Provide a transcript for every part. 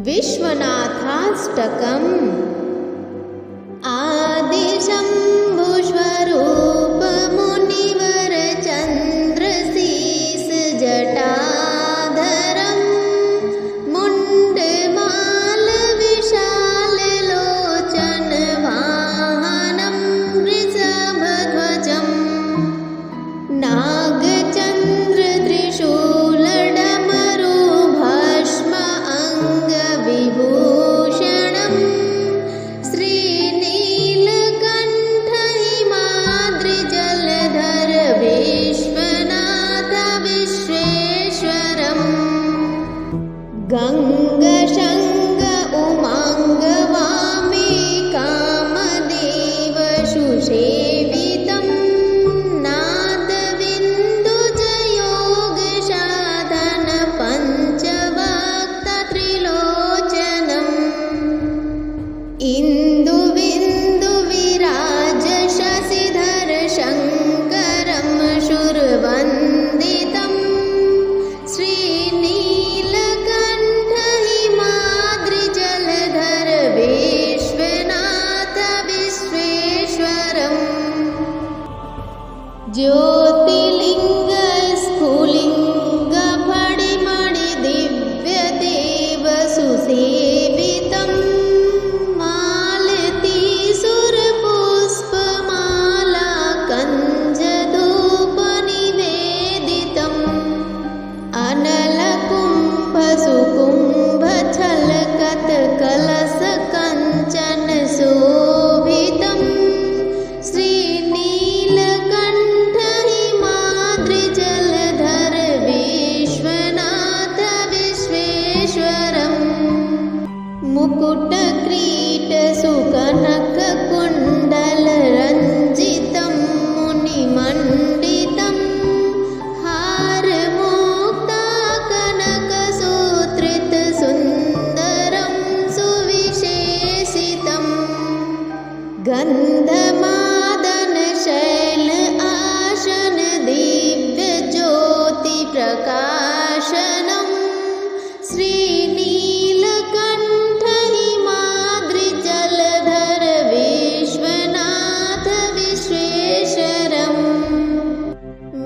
विश्वनाथाष्टकम्। आदिशम्भुस्वरूप मुनिवर चन्द्रशीष जटाधरं मुण्डमाल विशाल लोचन वाहनं वृषभध्वजं नागचन्द्र त्रिशूलडमरु भस्म अंगविभूषणं श्रीनीलकण्ठ हिमाद्रिजलधर विश्वनाथ विश्वेश्वरम् गङ्गशङ्ग उमाङ्गवामी कामदेव सुसेवितं नादविन्दुजयोगसाधन पञ्चवक्त्र त्रिलोचनम् इन्दुबिन्दुविराज शशिधर शङ्करं शूरवन्दितं श्रीनीलकण्ठ हिमाद्रिजलधर विश्वनाथ विश्वेश्वरम् ज्योतिर्लिङ्ग स्फुलिङ्ग फडिमणि दिव्यदेव सुसेवितं मालती सुरपुष्पमाला कञ्जधूप निवेदितम् अनलकुम्भ सुकुम्भ छलकत कलश कञ्चन शोभितं श्रीनीलकण्ठ हिमाद्रिजलधर विश्वनाथ विश्वेश्वरम् मुकुटक्रीट सुकनक कुण्डल रञ्जितं मुनिमण्डितं हारमुक्ता कनकसूत्रित सुन्दरं सुविशेषितं गन्धमादन शैल आसन दिव्य ज्योति प्रकाशनं श्रीनीलकण्ठ हिमाद्रिजलधर विश्वनाथ विश्वेश्वरम्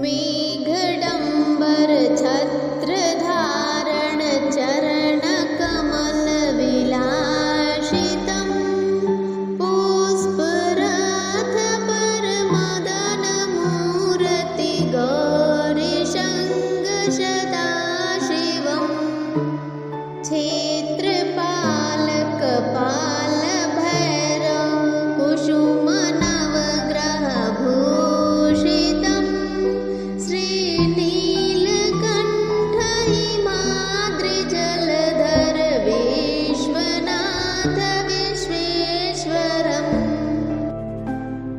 मेघडम्बर छत्रधारण चरण कमल विलासितं पुष्परथ परमदन मूर्ति गौरीशङ्ग सदाशिवम् क्षेत्रपालक पाल भैरव कुसुम नवग्रह भूषितं श्रीनीलकण्ठ हिमाद्रिजलधर विश्वनाथ विश्वेश्वरम्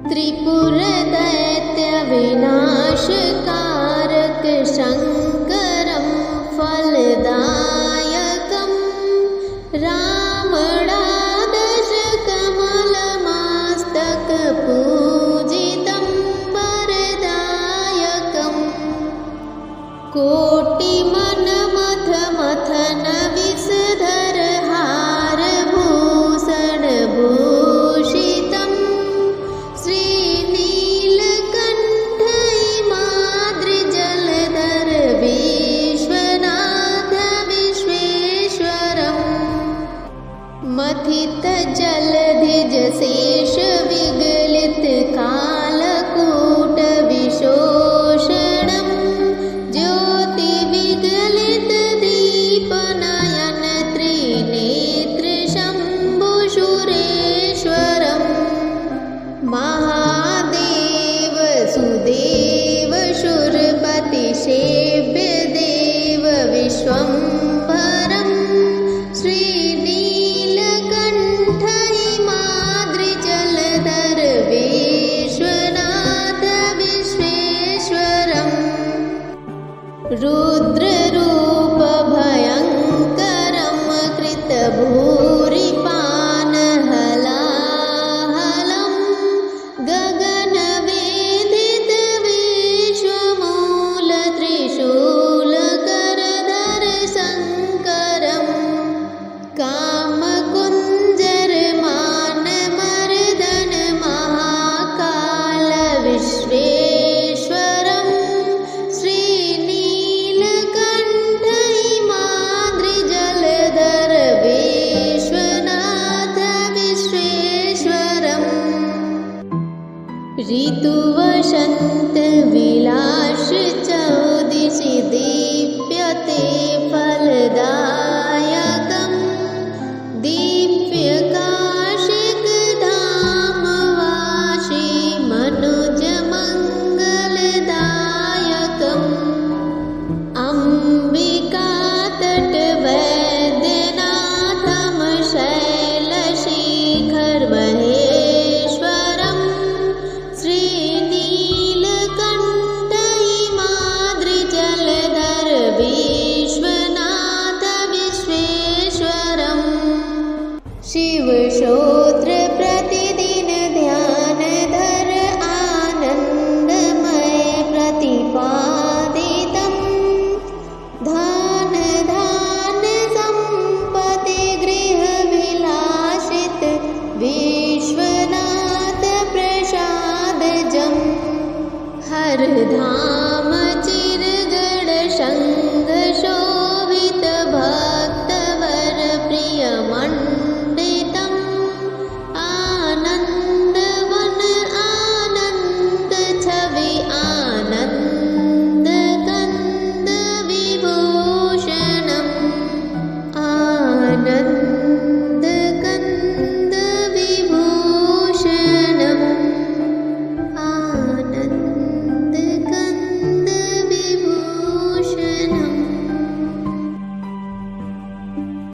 त्रिपुरदैत्य विनाशकारक शङ्करं फलदायकं रामणादश कमलमस्तक पूजितं वरदायकम् कोटिमनमथ मथन विषधर हारभूषण भूषितं श्रीनीलकण्ठ हिमाद्रिजलधर विश्वनाथ विश्वेश्वरम् मथित जलधिज शेष विगलित कालकूट विशोषणं ज्योति विगलित दीपनयन त्रिनेत्र शम्भु सुरेश्वरम् महादेव सुदेव शूरपति सेव्य देव विश्वम्भरं श्रीनीलकण्ठ हिमाद्रिजलधर विश्वनाथ विश्वेश्वरम् रुद्ररूप भयङ्करं कृतभूरिपान हलाहलं गगनवेदित विश्वमूल त्रिशूलकरधर शङ्करम् का वरदानम्